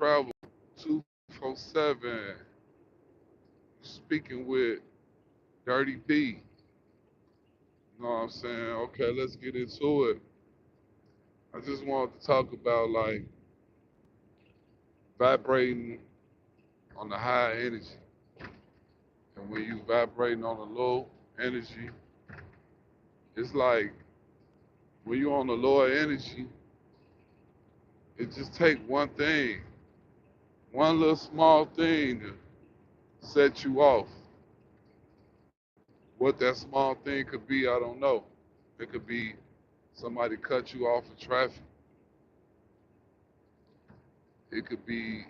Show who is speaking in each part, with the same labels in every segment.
Speaker 1: Travel 247, speaking with Dirty P. You know what I'm saying? Okay, let's get into it. I just wanted to talk about like vibrating on the high energy. And when you vibrating on the low energy, it's like when you're on the lower energy, it just take one thing, one little small thing to set you off. What that small thing could be, I don't know. It could be somebody cut you off in traffic. It could be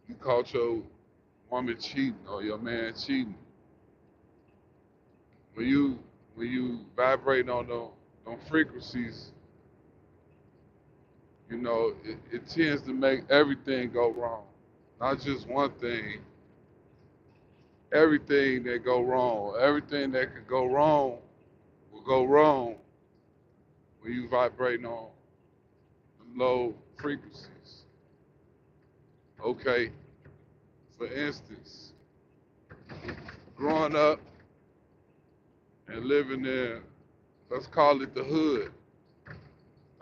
Speaker 1: you caught your woman cheating or your man cheating. When you vibrate on them frequencies, it tends to make everything go wrong. Not just one thing, everything that go wrong. Everything that could go wrong will go wrong when you vibrating on low frequencies. Okay, for instance, growing up and living in, let's call it the hood.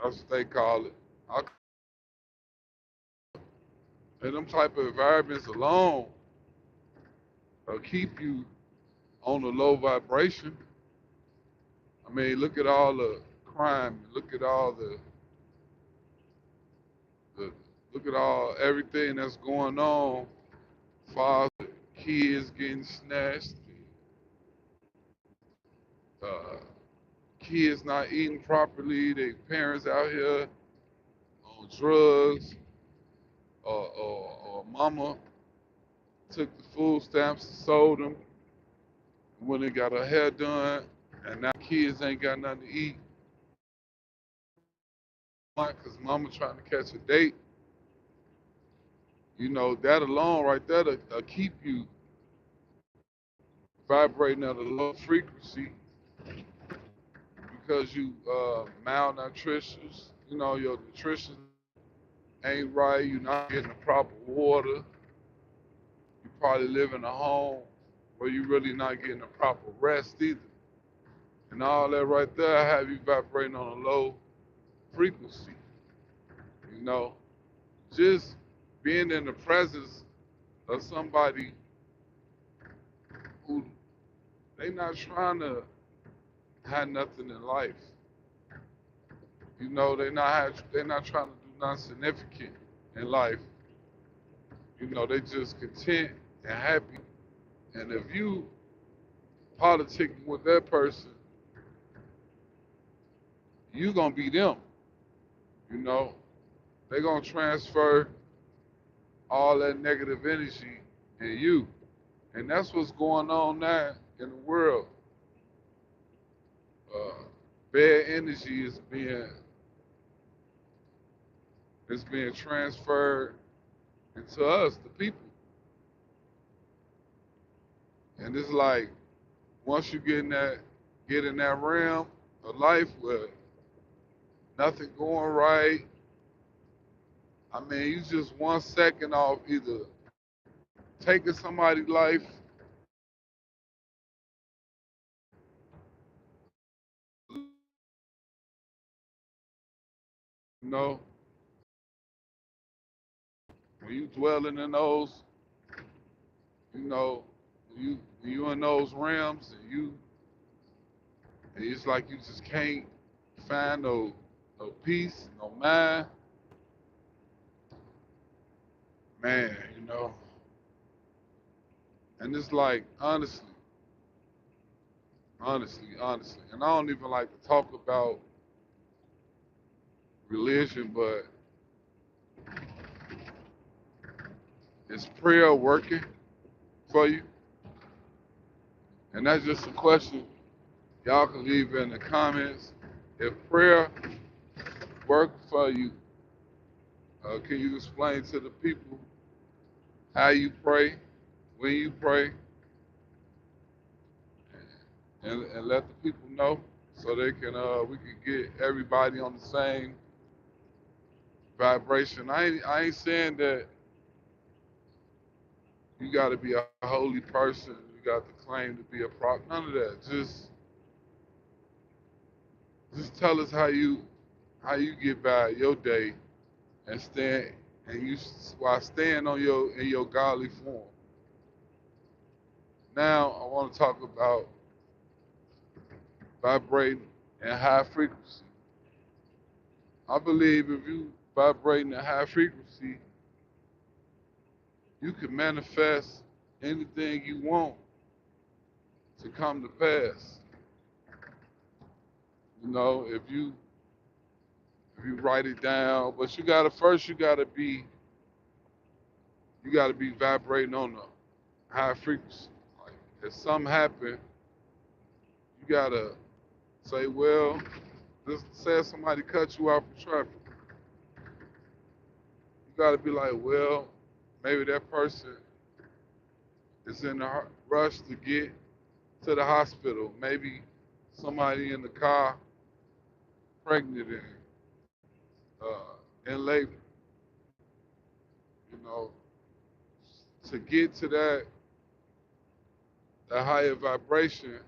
Speaker 1: That's what they call it. And them type of environments alone keep you on a low vibration. I mean, look at all the crime. Look at all the look at all everything that's going on. Father, kids getting snatched, uh, kids not eating properly, their parents out here on drugs, or mama took the food stamps and sold them when they got her hair done, and now kids ain't got nothing to eat because mama trying to catch a date. That alone right there to keep you vibrating at a low frequency because you malnutritious. Your nutrition ain't right. You're not getting the proper water. You probably live in a home where you really not getting the proper rest either. And all that right there have you vibrating on a low frequency. You know, just being in the presence of somebody who they not trying to have nothing in life. They're not trying to do nothing significant in life. They just content and happy. And if you politicking with that person, you gonna be them. You know, they gonna transfer all that negative energy in you. And that's what's going on now in the world. Uh, Bad energy is being transferred into us, the people. And it's like once you get in that realm of life where nothing going right, I mean, you just 1 second off either taking somebody's life, you know, when you dwelling in those, you know, when you in those realms and it's like you just can't find no peace, no mind, man, and it's like honestly, and I don't even like to talk about religion, but is prayer working for you? And that's just a question y'all can leave in the comments. If prayer work for you, can you explain to the people how you pray, when you pray, and let the people know so they can we can get everybody on the same vibration. I ain't saying that you got to be a holy person. You got to claim to be a prophet. None of that. Just tell us how you get by your day and stand and you while staying on your in your godly form. Now I want to talk about vibrating at high frequency. I believe if you vibrating at high frequency, you can manifest anything you want to come to pass. If you write it down, but you gotta be vibrating on a high frequency. Like if something happen, you gotta say, well, just say somebody cut you off in traffic. You gotta be like, well, maybe that person is in a rush to get to the hospital. Maybe somebody in the car pregnant and in labor. You know, to get to that higher vibration,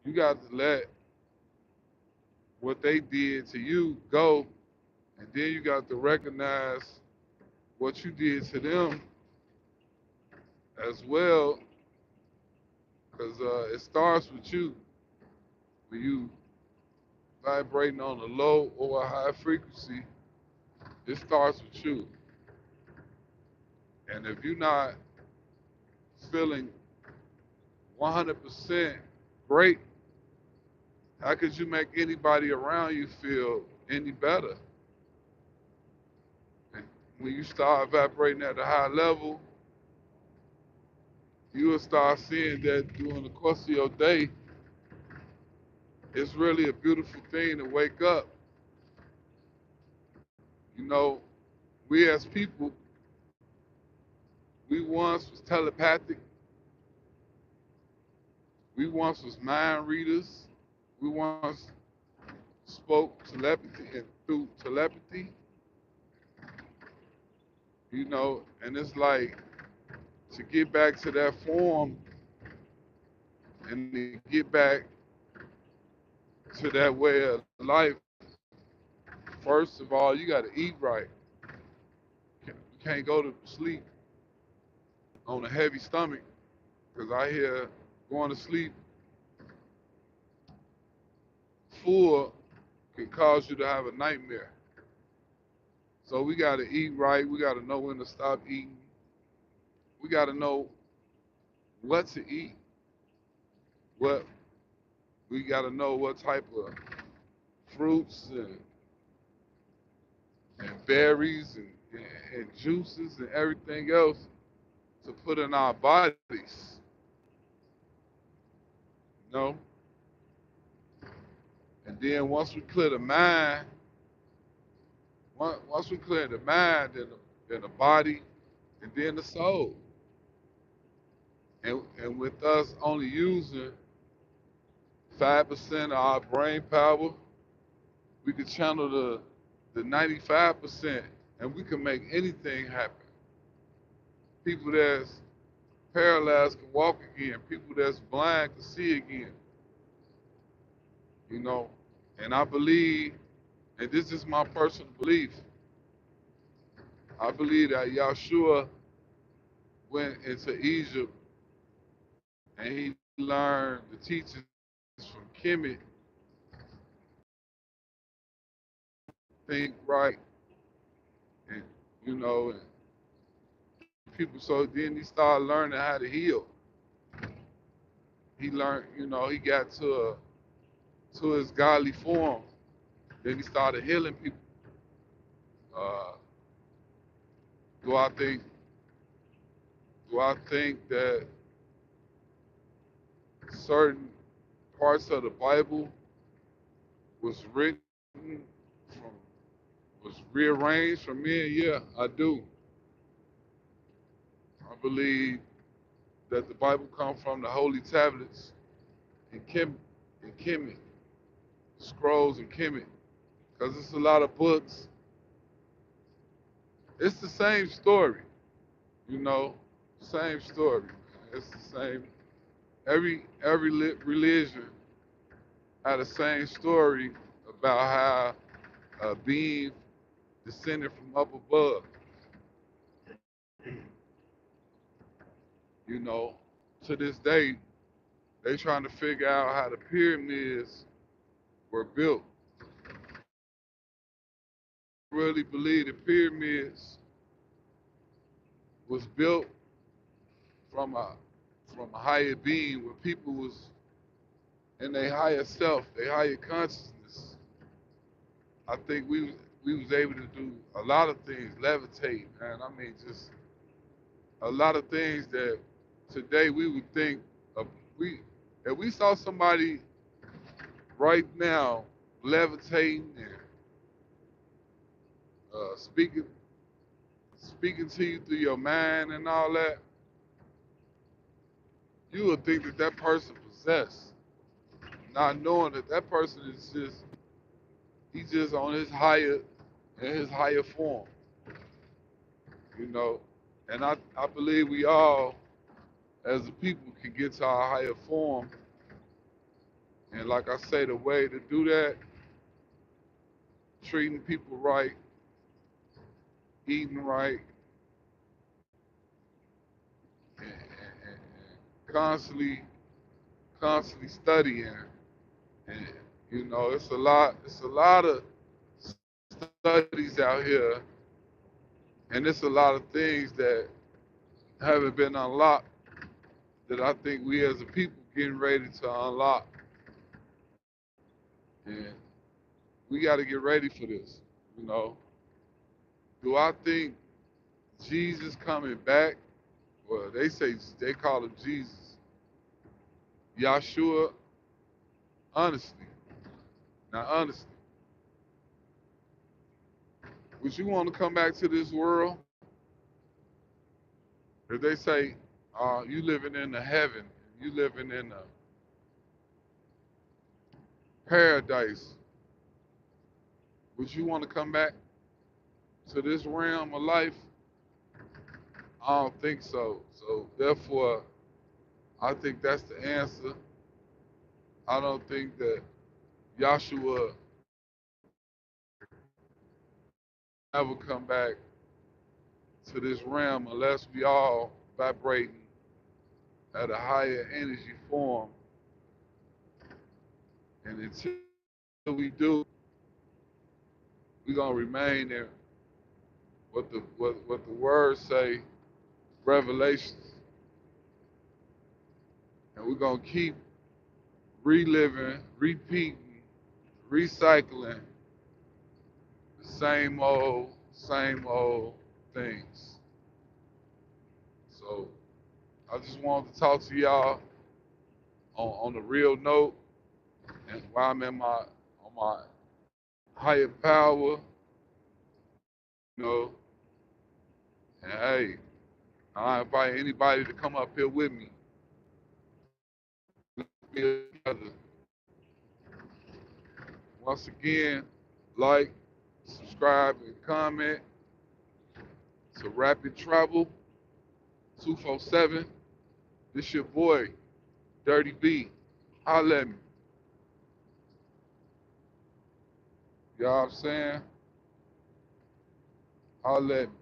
Speaker 1: you got to let what they did to you go, and then you got to recognize what you did to them as well, because it starts with you. When you vibrating on a low or a high frequency, it starts with you. And if you're not feeling 100% great, how could you make anybody around you feel any better? And when you start vibrating at a high level, you will start seeing that during the course of your day, it's really a beautiful thing to wake up. You know, we as people, we once was telepathic, we once was mind readers, we once spoke telepathy and through telepathy, and it's like to get back to that form and to get back to that way of life, first of all, you got to eat right. You can't go to sleep on a heavy stomach because I hear going to sleep full can cause you to have a nightmare. So we got to eat right. We got to know when to stop eating. We got to know what to eat. What we got to know what type of fruits and berries and juices and everything else to put in our bodies. You know, and then once we clear the mind, once we clear the mind, then the body, and then the soul. And with us only using 5% of our brain power, we could channel the 95%, and we can make anything happen. People that's paralyzed can walk again. People that's blind can see again. You know, and I believe, and this is my personal belief, I believe that Yahshua went into Egypt and he learned the teachings from Kemet, think right, and and people. So then he started learning how to heal. He learned, he got to his godly form. Then he started healing people. Uh, do I think do I think that certain parts of the Bible was written from was rearranged for men? Yeah, I do. I believe that the Bible comes from the holy tablets in Kemet, scrolls in Kemet, because it's a lot of books. It's the same story. You know, same story. It's the same. Every religion had the same story about how a being descended from up above. You know, to this day, they trying to figure out how the pyramids were built. Really believe the pyramids was built from a higher being where people was in their higher self, their higher consciousness. I think we was able to do a lot of things, levitate, man. I mean, just a lot of things that today we would think of. We if we saw somebody right now levitating and speaking to you through your mind and all that, you would think that that person possessed, not knowing that that person is just he's just on his higher in his higher form, you know. And I believe we all as a people can get to our higher form. And like I say, the way to do that, treating people right, eating right, and constantly studying. And you know, it's a lot of studies out here, and it's a lot of things that haven't been unlocked that I think we as a people getting ready to unlock. And we got to get ready for this. You know, do I think Jesus coming back? Well, they say they call him Jesus, Yahshua. Honestly, now honestly, would you want to come back to this world? If they say you living in the heaven, you living in a paradise, would you want to come back to this realm of life? I don't think so. So therefore, I think that's the answer. I don't think that Yahshua ever come back to this realm unless we all vibrating at a higher energy form. And until we do, we're gonna remain in what the words say, revelations. And we're gonna keep reliving, repeating, recycling the same old things. So I just wanted to talk to y'all on the real note, and while I'm in my on my higher power, you know, and hey, I invite anybody to come up here with me. Together. Once again, like, subscribe, and comment to Rapid Travel 247. This your boy, Dirty B. Holla at me. You know what I'm saying? Holla at me.